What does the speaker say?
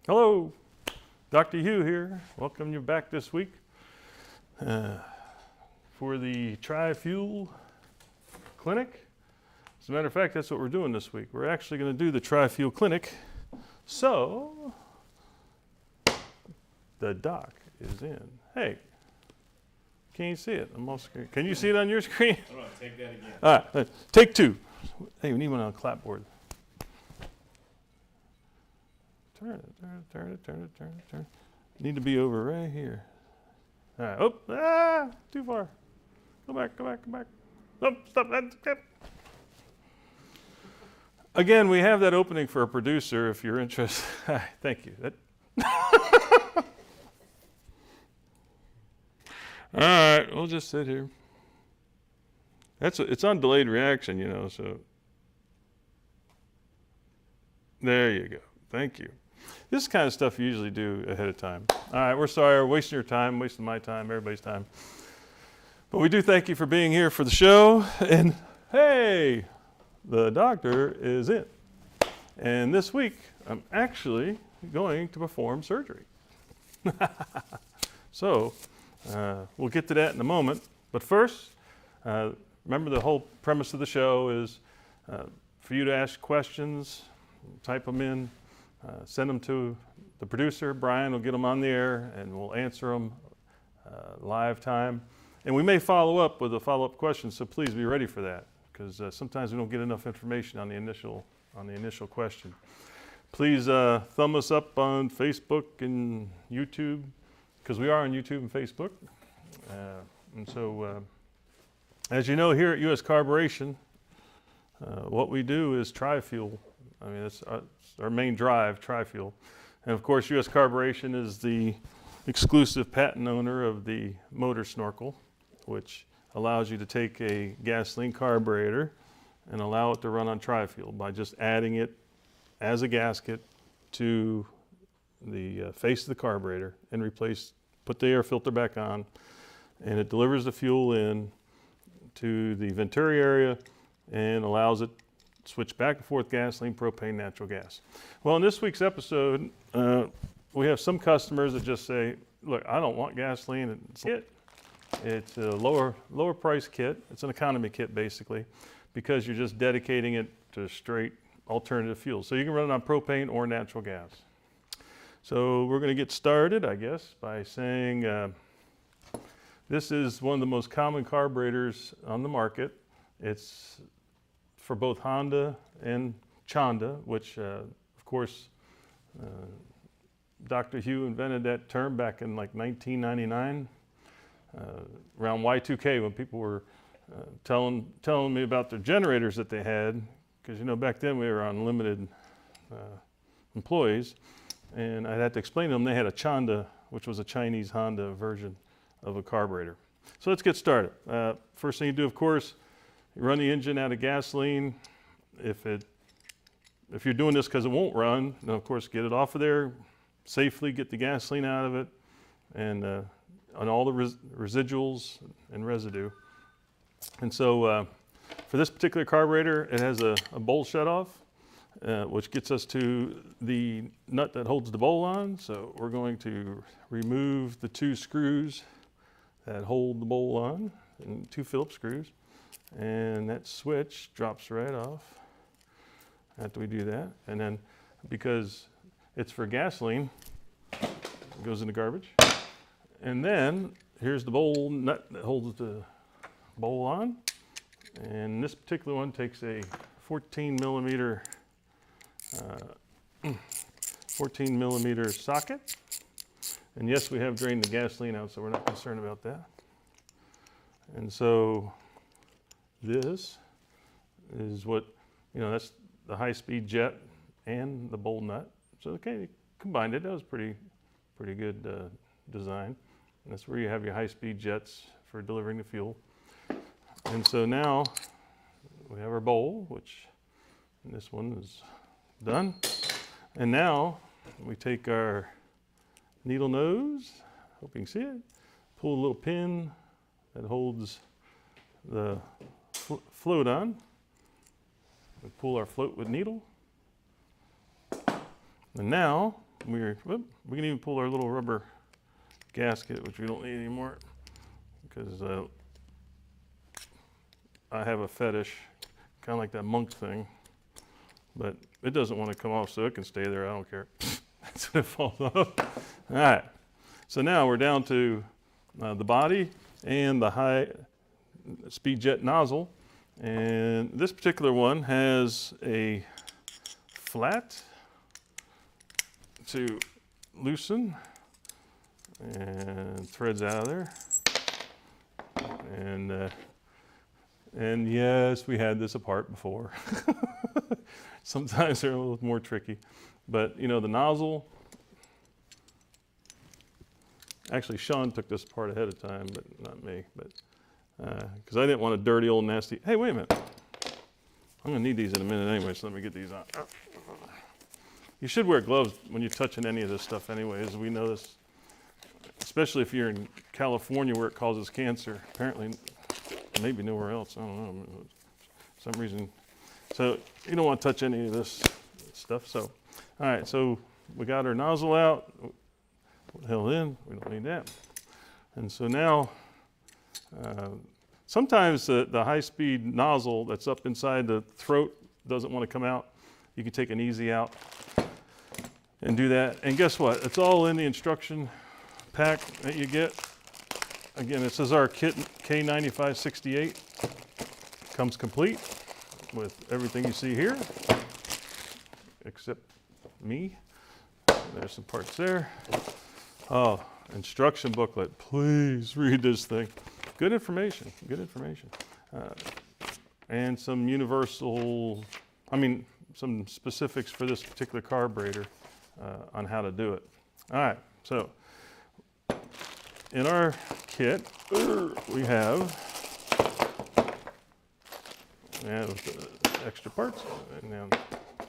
Hello, Dr. Hugh here. Welcome you back this week for the Tri-Fuel Clinic. As a matter of fact, that's what we're doing this week. We're actually going to do the Tri-Fuel Clinic. So, the doc is in. Hey, can you see it? I'm off screen. Can you see it on your screen? Hold on, take that again. All right, take two. Hey, we need one on a clapboard. Turn it. Need to be over right here. All right. Oh, too far. Go back. Oh, stop. Again, we have that opening for a producer if you're interested. Thank you. All right, we'll just sit here. It's on delayed reaction, you know, so. There you go. Thank you. This is the kind of stuff you usually do ahead of time. All right, we're sorry we're wasting your time, wasting my time, everybody's time. But we do thank you for being here for the show. And hey, the doctor is in. And this week, I'm actually going to perform surgery. So, we'll get to that in a moment. But first, remember the whole premise of the show is for you to ask questions, type them in. Send them to the producer. Brian will get them on the air and we'll answer them live time. And we may follow up with a follow-up question, so please be ready for that because sometimes we don't get enough information on the initial question. Please thumb us up on Facebook and YouTube because we are on YouTube and Facebook. And so as you know, here at U.S. Carburation, what we do is tri-fuel. I mean, it's our main drive, Tri-Fuel. And of course, U.S. Carburation is the exclusive patent owner of the motor snorkel, which allows you to take a gasoline carburetor and allow it to run on Tri-Fuel by just adding it as a gasket to the face of the carburetor and put the air filter back on, and it delivers the fuel in to the venturi area and allows it switch back and forth gasoline, propane, natural gas. Well, in this week's episode, we have some customers that just say, look, I don't want gasoline. It's a lower price kit. It's an economy kit basically because you're just dedicating it to straight alternative fuels. So you can run it on propane or natural gas. So we're going to get started, I guess, by saying this is one of the most common carburetors on the market. It's for both Honda and Chonda, which of course Dr. Hugh invented that term back in like 1999, around Y2K when people were telling me about their generators that they had, because you know back then we were on limited employees, and I had to explain to them they had a Chonda, which was a Chinese Honda version of a carburetor. So let's get started. First thing you do, of course, you run the engine out of gasoline. If you're doing this because it won't run, then of course get it off of there safely, get the gasoline out of it, and on all the residuals and residue. And so for this particular carburetor, it has a bowl shutoff, which gets us to the nut that holds the bowl on. So we're going to remove the two screws that hold the bowl on, and two Phillips screws. And that switch drops right off after we do that. And then because it's for gasoline, it goes in the garbage. And then here's the bowl nut that holds the bowl on. And this particular one takes a 14 millimeter socket. And yes, we have drained the gasoline out, so we're not concerned about that. And so this is what, you know, that's the high-speed jet and the bowl nut. So okay, combined it. That was pretty good design. And that's where you have your high-speed jets for delivering the fuel. And so now we have our bowl, which this one is done. And now we take our needle nose, hope you can see it, pull a little pin that holds the float on. We pull our float with needle. And now we can even pull our little rubber gasket, which we don't need anymore, because I have a fetish, kind of like that monk thing, but it doesn't want to come off, so it can stay there. I don't care. That's when it falls off. All right. So now we're down to the body and the high speed jet nozzle. And this particular one has a flat to loosen and threads out of there. And yes, we had this apart before. Sometimes they're a little more tricky. But you know, the nozzle, actually Sean took this apart ahead of time, but not me. But because I didn't want a dirty old nasty. Hey, wait a minute. I'm gonna need these in a minute anyway, so let me get these on. You should wear gloves when you're touching any of this stuff anyway, as we know this, especially if you're in California where it causes cancer. Apparently, maybe nowhere else, I don't know, for some reason. So you don't want to touch any of this stuff. So, all right, so we got our nozzle out. Put the hell in, we don't need that. And so now, sometimes the high-speed nozzle that's up inside the throat doesn't want to come out. You can take an easy out and do that. And guess what? It's all in the instruction pack that you get. Again, this is our kit K9568. Comes complete with everything you see here, except me. There's some parts there. Oh, instruction booklet. Please read this thing. Good information, good information. And some some specifics for this particular carburetor on how to do it. All right, so in our kit, we have extra parts. And now